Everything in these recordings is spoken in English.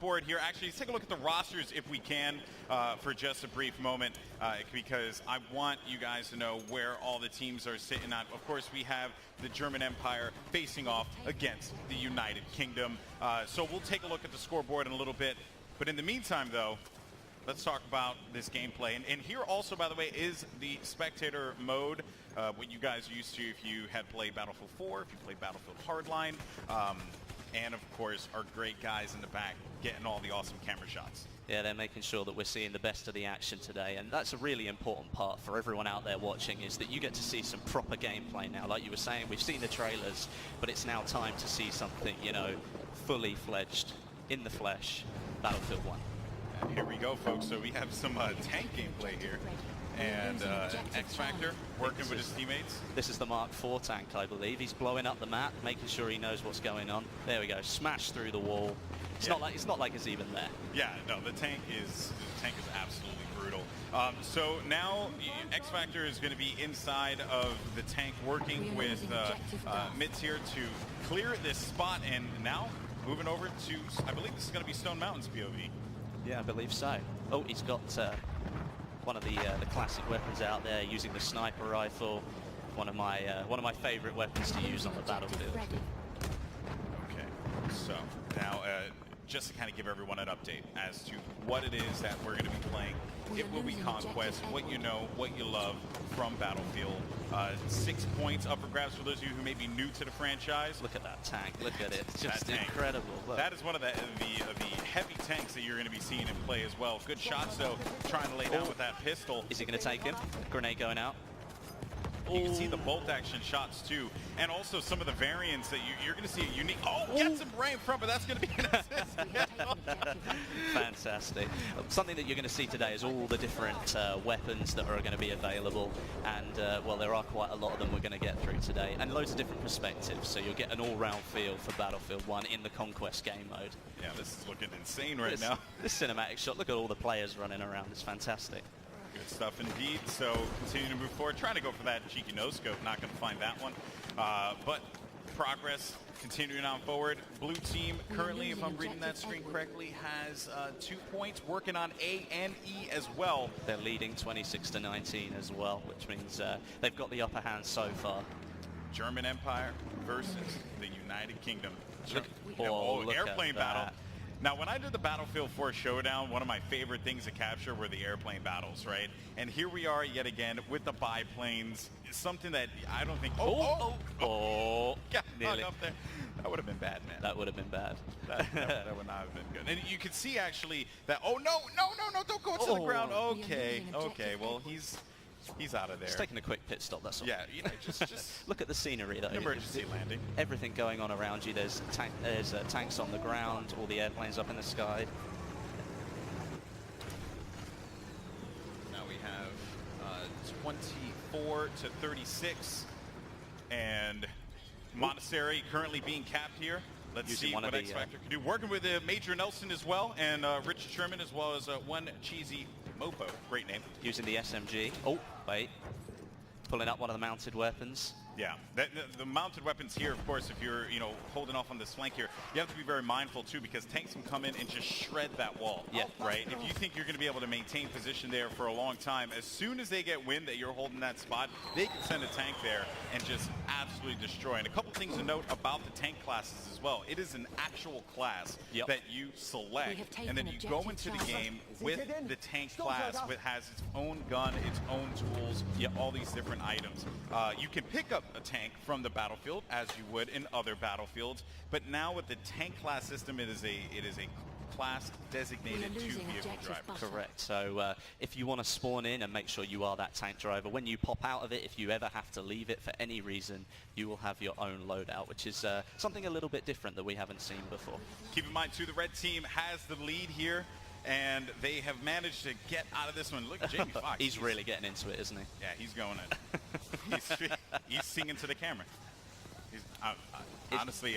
scoreboard here. Actually, let's take a look at the rosters if we can for just a brief moment, because I want you guys to know where all the teams are sitting at. Of course, we have the German Empire facing off against the United Kingdom. So we'll take a look at the scoreboard in a little bit. But in the meantime, though, let's talk about this gameplay. And here also, by the way, is the spectator mode, what you guys used to if you had played Battlefield 4, if you played Battlefield Hardline, and of course, our great guys in the back getting all the awesome camera shots. Yeah, they're making sure that we're seeing the best of the action today, and that's a really important part for everyone out there watching, is that you get to see some proper gameplay now. Like you were saying, we've seen the trailers, but it's now time to see something, you know, fully fledged, in the flesh, Battlefield 1. And here we go, folks. So we have some tank gameplay here. And X-Factor working with his teammates. This is the Mark IV tank, I believe. He's blowing up the map, making sure he knows what's going on. There we go, smash through the wall. It's not like it's even there. Yeah, no, the tank is absolutely brutal. So now X-Factor is going to be inside of the tank, working with Mitz here to clear this spot, and now moving over to, I believe this is going to be Stone Mountain's POV. Yeah, I believe so. Oh, he's got one of the classic weapons out there, using the sniper rifle. One of my favorite weapons to use on the battlefield. Okay, so now just to kind of give everyone an update as to what it is that we're going to be playing. It will be Conquest, what you know, what you love from Battlefield. 6 points up for grabs for those of you who may be new to the franchise. Look at that tank. Look at it. It's just incredible. Look. That is one of the heavy tanks that you're going to be seeing in play as well. Good shots, though, trying to lay down with that pistol. Is he going to take him? Grenade going out. You can see the bolt action shots too, and also some of the variants that you're going to see a unique. Oh, gets him right in front, but that's going to be an assist. Fantastic. Something that you're going to see today is all the different weapons that are going to be available, and well, there are quite a lot of them we're going to get through today, and loads of different perspectives. So you'll get an all-round feel for Battlefield 1 in the Conquest game mode. Yeah, this is looking insane right now. This cinematic shot. Look at all the players running around. It's fantastic. Good stuff indeed. So continue to move forward, trying to go for that cheeky no-scope. Not going to find that one. But progress continuing on forward. Blue team currently, if I'm reading that screen correctly, has 2 points, working on A and E as well. They're leading 26-19 as well, which means they've got the upper hand so far. German Empire versus the United Kingdom. Look Airplane battle. Now, when I did the Battlefield 4 Showdown, one of my favorite things to capture were the airplane battles, right? And here we are yet again with the biplanes. Something that I don't think... Got hung up there. That would have been bad, man. That would have been bad. That would not have been good. And you could see, actually, that... Oh, no, don't go to the ground. Okay, well, he's out of there. Just taking a quick pit stop, that's all. Yeah, you know, just look at the scenery, though. Emergency landing. Everything going on around you. There's tanks on the ground, all the airplanes up in the sky. Now we have 24-36, and Monastery currently being capped here. Let's see what X-Factor can do. Working with Major Nelson as well, and Richard Sherman, as well as one cheesy Mopo. Great name. Using the SMG. Oh, wait. Pulling up one of the mounted weapons. Yeah, the mounted weapons here, of course, if you're holding off on this flank here, you have to be very mindful too, because tanks can come in and just shred that wall. Yeah. Right. If you think you're going to be able to maintain position there for a long time, as soon as they get wind that you're holding that spot, they can send a tank there and just absolutely destroy. And a couple things to note about the tank classes as well. It is an actual class that you select, and then you go into the game with the tank class, which has its own gun, its own tools, all these different items. You can pick up a tank from the battlefield as you would in other battlefields, but now with the tank class system, it is a class designated to vehicle drivers. Correct. So if you want to spawn in and make sure you are that tank driver, when you pop out of it, if you ever have to leave it for any reason, you will have your own loadout, which is something a little bit different that we haven't seen before. Keep in mind too, the red team has the lead here, and they have managed to get out of this one. Look at Jamie Foxx. He's really getting into it, isn't he? Yeah, he's going in. He's singing to the camera. Honestly,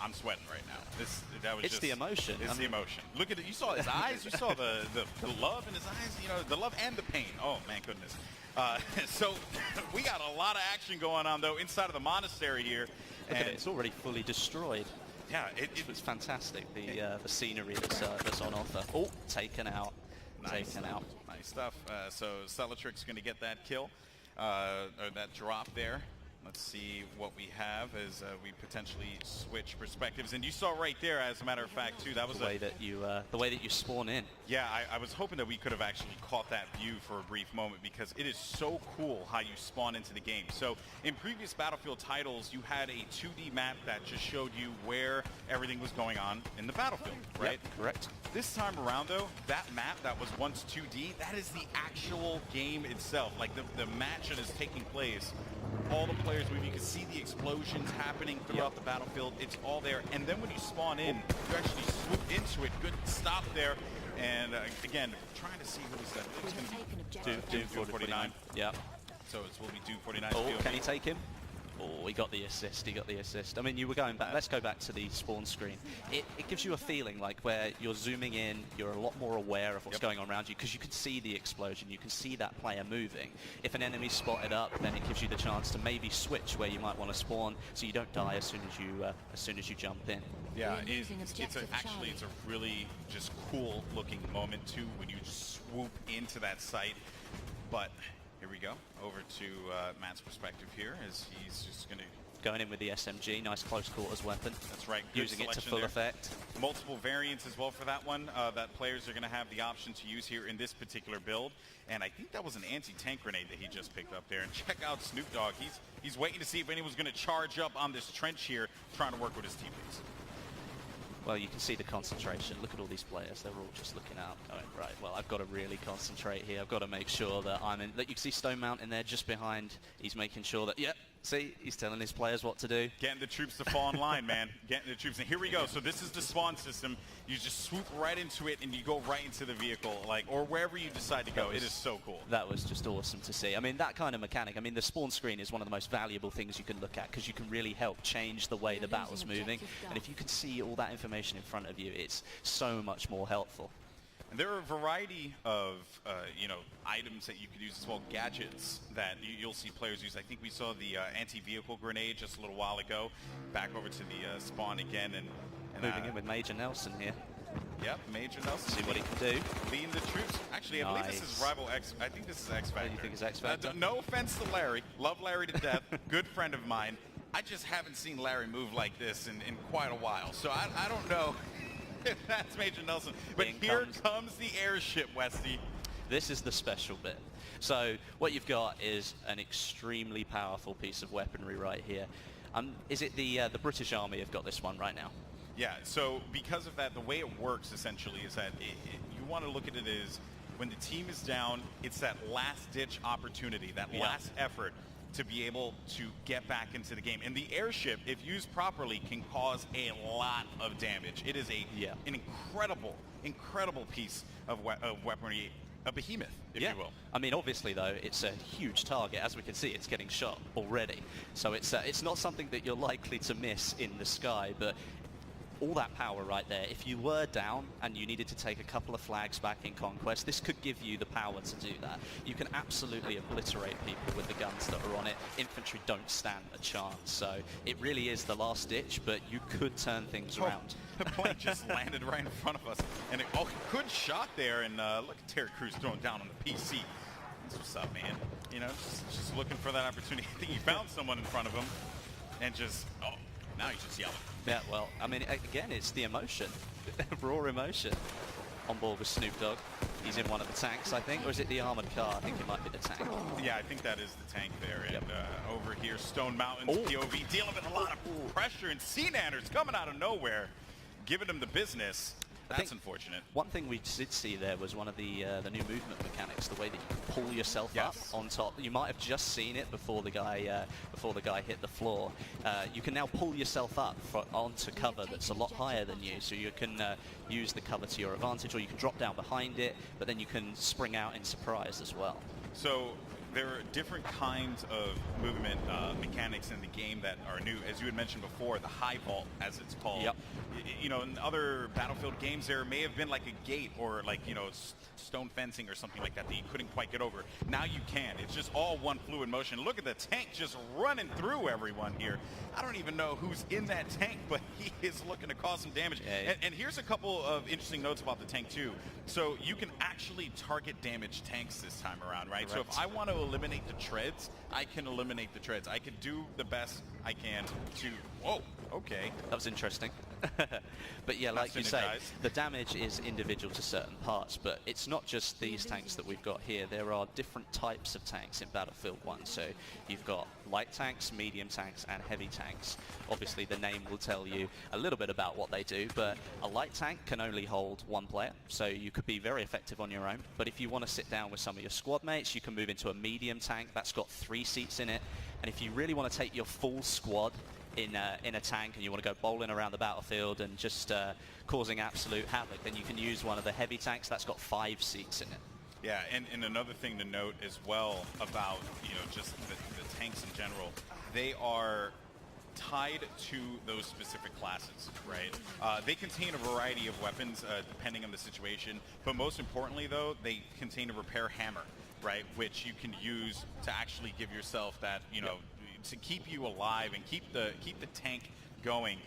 I'm sweating right now. It's the emotion. It's the emotion. Look at it. You saw his eyes. You saw the love in his eyes. The love and the pain. Oh, man, goodness. So we got a lot of action going on, though, inside of the monastery here. Look at it. It's already fully destroyed. Yeah, it was fantastic. The scenery that's on offer. Oh, taken out. Nice. Taken out. Nice stuff. So Celatrix's going to get that kill, or that drop there. Let's see what we have as we potentially switch perspectives. And you saw right there, as a matter of fact, too, that was the way that you spawn in. Yeah, I was hoping that we could have actually caught that view for a brief moment, because it is so cool how you spawn into the game. So in previous Battlefield titles, you had a 2D map that just showed you where everything was going on in the battlefield, right? Yep, correct. This time around, though, that map that was once 2D, that is the actual game itself. Like the match that is taking place, all the players move. You can see the explosions happening throughout the battlefield. It's all there. And then when you spawn in, you actually swoop into it. Good stop there. And again, trying to see who is that. It's going to be Doom 49. Yeah. So it will be Doom 49. Oh, can he take him? Oh, he got the assist. He got the assist. I mean, you were going back. Let's go back to the spawn screen. It gives you a feeling like where you're zooming in, you're a lot more aware of what's going on around you, because you can see the explosion. You can see that player moving. If an enemy's spotted up, then it gives you the chance to maybe switch where you might want to spawn, so you don't die as soon as you jump in. Yeah, actually it's a really just cool looking moment too when you just swoop into that site. But here we go, over to Matt's perspective here, as he's just going in with the SMG, nice close quarters weapon. That's right, using it to full effect. Multiple variants as well for that one that players are going to have the option to use here in this particular build. And I think that was an anti-tank grenade that he just picked up there. And check out Snoop Dogg. He's waiting to see if anyone's going to charge up on this trench here, trying to work with his teammates. Well, you can see the concentration. Look at all these players. They're all just looking out, going, right, well, I've got to really concentrate here. I've got to make sure that I'm in. Look, you can see Stone Mountain there just behind. He's making sure that, see, he's telling his players what to do. Getting the troops to fall in line, man. Getting the troops in. Here we go. So this is the spawn system. You just swoop right into it, and you go right into the vehicle, or wherever you decide to go. It is so cool. That was just awesome to see. I mean, that kind of mechanic. I mean, the spawn screen is one of the most valuable things you can look at, because you can really help change the way the battle's moving. And if you can see all that information in front of you, it's so much more helpful. And there are a variety of items that you could use as well, gadgets that you'll see players use. I think we saw the anti-vehicle grenade just a little while ago. Back over to the spawn again, and moving in with Major Nelson here. Yep, Major Nelson. See what he can do. Leading the troops. Actually, I believe this is Rival X. I think this is X Factor. You think it's X Factor? No offense to Larry. Love Larry to death. Good friend of mine. I just haven't seen Larry move like this in quite a while. So I don't know if that's Major Nelson. But here comes the airship, Westy. This is the special bit. So what you've got is an extremely powerful piece of weaponry right here. Is it the British Army have got this one right now? Yeah, so because of that, the way it works essentially is that you want to look at it as when the team is down, it's that last-ditch opportunity, that last effort to be able to get back into the game. And the airship, if used properly, can cause a lot of damage. It is an incredible piece of weaponry, a behemoth, if you will. I mean, obviously, though, it's a huge target. As we can see, it's getting shot already. So it's not something that you're likely to miss in the sky, but all that power right there. If you were down and you needed to take a couple of flags back in Conquest, this could give you the power to do that. You can absolutely obliterate people with the guns that are on it. Infantry don't stand a chance. So it really is the last ditch, but you could turn things around. The plane just landed right in front of us. And good shot there. And look at Terry Crews throwing down on the PC. That's what's up, man. You know, just looking for that opportunity. I think he found someone in front of him and just, now he's just yelling. Yeah, well, I mean, again, it's the emotion, raw emotion. On board with Snoop Dogg. He's in one of the tanks, I think, or is it the armored car? I think it might be the tank. Yeah, I think that is the tank there. And over here, Stone Mountain's POV dealing with a lot of pressure, and Sea-Nanner's coming out of nowhere, giving him the business. That's unfortunate. One thing we did see there was one of the new movement mechanics, the way that you can pull yourself up on top. You might have just seen it before the guy hit the floor. You can now pull yourself up onto cover that's a lot higher than you, so you can use the cover to your advantage, or you can drop down behind it, but then you can spring out in surprise as well. So there are different kinds of movement mechanics in the game that are new. As you had mentioned before, the high vault, as it's called. Yep. You know, in other Battlefield games, there may have been like a gate or like, you know, stone fencing or something like that you couldn't quite get over. Now you can. It's just all one fluid motion. Look at the tank just running through everyone here. I don't even know who's in that tank, but he is looking to cause some damage. Yeah. And here's a couple of interesting notes about the tank too. So you can actually target damage tanks this time around, right? Correct. So if I want to eliminate the treads, I can eliminate the treads. I can do the best I can to... Whoa, okay. That was interesting. But yeah, like you say, the damage is individual to certain parts, but it's not just these tanks that we've got here. There are different types of tanks in Battlefield 1. So you've got light tanks, medium tanks, and heavy tanks. Obviously, the name will tell you a little bit about what they do, but a light tank can only hold one player, so you could be very effective on your own. But if you want to sit down with some of your squad mates, you can move into a medium tank. That's got 3 seats in it. And if you really want to take your full squad in a tank and you want to go bowling around the battlefield and just causing absolute havoc, then you can use one of the heavy tanks. That's got 5 seats in it. Yeah, and another thing to note as well about, you know, just the tanks in general, they are tied to those specific classes, right? They contain a variety of weapons depending on the situation, but most importantly though, they contain a repair hammer, right? Which you can use to actually give yourself that, you know, to keep you alive and keep the tank going.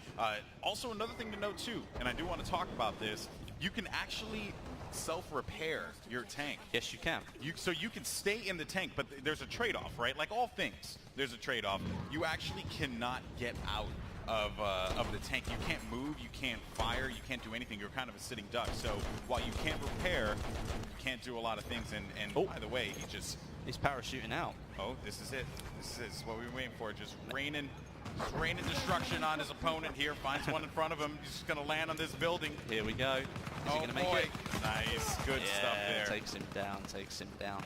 Also, another thing to note too, and I do want to talk about this, you can actually self-repair your tank. Yes, you can. So you can stay in the tank, but there's a trade-off, right? Like all things, there's a trade-off. You actually cannot get out of the tank. You can't move, you can't fire, you can't do anything. You're kind of a sitting duck. So while you can't repair, you can't do a lot of things. And by the way, he's parachuting out. Oh, this is it. This is what we were waiting for. Just raining destruction on his opponent here. Finds one in front of him. He's just going to land on this building. Here we go. Is he going to make it? Nice. Good stuff there. Takes him down.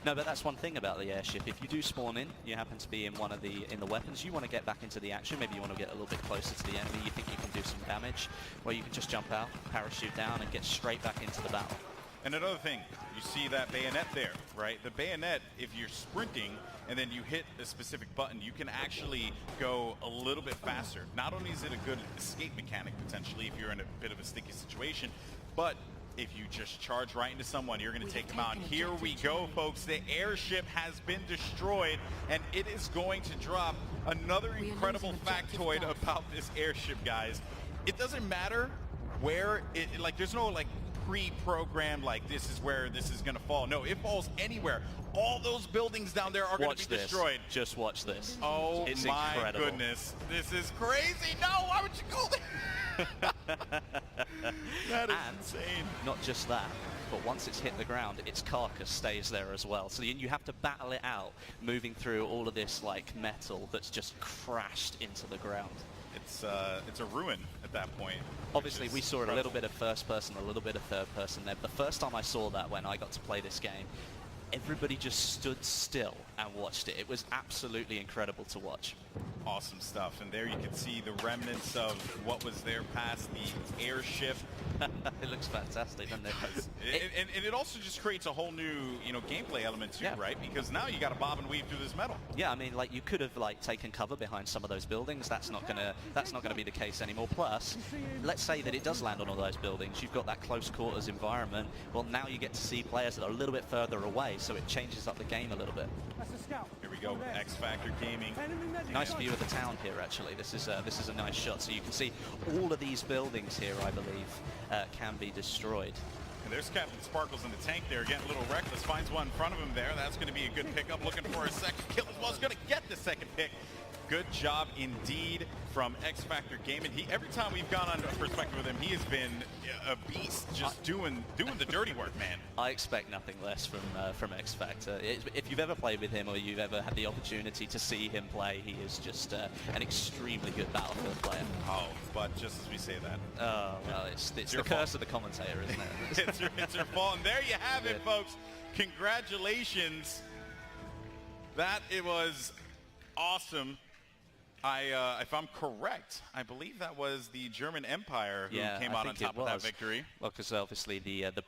No, but that's one thing about the airship. If you do spawn in, you happen to be in one of the weapons, you want to get back into the action. Maybe you want to get a little bit closer to the enemy. You think you can do some damage. Well, you can just jump out, parachute down, and get straight back into the battle. And another thing, you see that bayonet there, right? The bayonet, if you're sprinting and then you hit a specific button, you can actually go a little bit faster. Not only is it a good escape mechanic, potentially, if you're in a bit of a sticky situation, but if you just charge right into someone, you're going to take them out. Here we go, folks. The airship has been destroyed, and it is going to drop another incredible factoid about this airship, guys. It doesn't matter where it, like, there's no, like, pre-programmed, like, this is where this is going to fall. No, it falls anywhere. All those buildings down there are going to be destroyed. Just watch this. Oh, it's my incredible. Goodness. This is crazy. No, why would you go there? That is insane. Not just that, but once it's hit the ground, its carcass stays there as well. So you have to battle it out, moving through all of this, like, metal that's just crashed into the ground. It's a ruin at that point. Obviously, we saw a little bit of first person, a little bit of third person there. The first time I saw that, when I got to play this game, everybody just stood still and watched it. It was absolutely incredible to watch. Awesome stuff. And there you can see the remnants of what was there past the airship. It looks fantastic, doesn't it? And it also just creates a whole new, you know, gameplay element too, right? Because now you got to bob and weave through this metal. Yeah, I mean, like, you could have, like, taken cover behind some of those buildings. That's not gonna be the case anymore. Plus, let's say that it does land on all those buildings. You've got that close quarters environment. Well, now you get to see players that are a little bit further away, so it changes up the game a little bit. Here we go, X Factor Gaming. Nice view of the town here, actually. This is a nice shot. So you can see all of these buildings here, I believe, can be destroyed. And there's Captain Sparkles in the tank there, getting a little reckless. Finds one in front of him there. That's going to be a good pickup. Looking for a second kill as well. He's going to get the second pick. Good job indeed from X Factor Gaming. Every time we've gone on perspective with him, he has been a beast, just doing the dirty work, man. I expect nothing less from X Factor. If you've ever played with him or you've ever had the opportunity to see him play, he is just an extremely good Battlefield player. Oh, but just as we say that. Oh, well, it's the curse of the commentator, isn't it? it's your fault. And there you have it, folks. Congratulations. It was awesome. If I'm correct, I believe that was the German Empire who came out on top of that victory. Well, because obviously the British